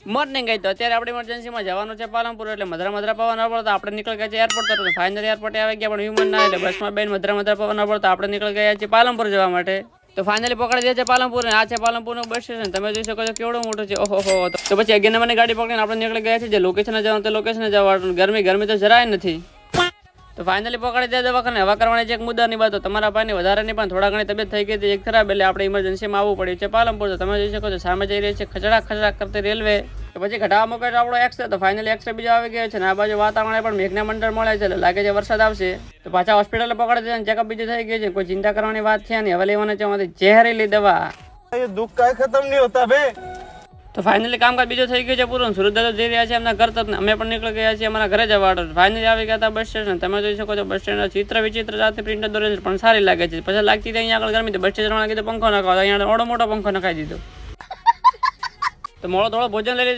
morning ગઈ તો અત્યારે આપણે ઇમરજન્સીમાં જવાનું છે પાલનપુર એટલે મધરા પવન પડતો આપણે નીકળી ગયા છે એરપોર્ટ તરફ ફાઇનલ એરપોર્ટ આવી ગયા પણ વિમાન ના એટલે બસમાં બેન મધરા પવન પડતો આપણે નીકળી ગયા છીએ પાલનપુર જવા માટે તો ફાઇનલી પકડી દે છે પાલનપુર ને આ છે પાલનપુરનું બસ સ્ટેશન તમે જોઈ શકો છો કેવડું મોટું છે ઓહો તો પછી 11 નંબરની ગાડી પકડીને આપણે નીકળી ગયા છે જે લોકેશન જવાનું તે લોકેશન જવાનું ગરમી તો જરાય નથી તો ફાઇનલી પકડી દે દવાખાને હવા કરવાની છે એક મુદ્દાની વાત તો તમારા ભાઈની વધારે નહીં પણ થોડા ઘણી તબિયત થઈ ગઈ હતી એક ખરાબ એટલે આપણે ઇમરજન્સીમાં આવવું પડ્યું છે પાલનપુર તો તમે જોઈ શકો છો સામે જઈ રહી છે ખચડાક કરતી રેલવે તો પછી ઘટાવા મૂકે આપણો એક્સ તો ફાઇનલી એક્સ બીજો આવી ગયો છે ને આ બાજુ વાતાવરણ પણ મેઘના મંડળ મળે છે લાગે છે વરસાદ આવશે તો પાછા હોસ્પિટલ પકડે છે ચેકઅપ બીજું થઈ ગયું છે કોઈ ચિંતા કરવાની વાત છે નહીં હવે લેવાના છે અમારી ઝેરીલી દવા દુઃખ કાંઈ ખતમ નહીં હોતા બે તો ફાઇનલી કામકાજ બીજો થઈ ગયું છે પૂરું સુરત દાદા જઈ રહ્યા છે એમના ઘર તરફ અમે પણ નીકળી ગયા છીએ અમારા ઘરે જવા ફાઇનલી આવી ગયા હતા બસ સ્ટેશન તમે જોઈ શકો છો બસ સ્ટેન્ડ ચિત્ર વિચિત્ર જાતે પ્રિન્ટ દોરે છે પણ સારી લાગે છે પછી લાગતી અહીંયા આગળ ગરમી બસ સ્ટેશન કીધું પંખો નખાવો અહીંયા ઓડો મોટો પંખો નખાઈ દીધો તો મોડો થોડો ભોજન લઈ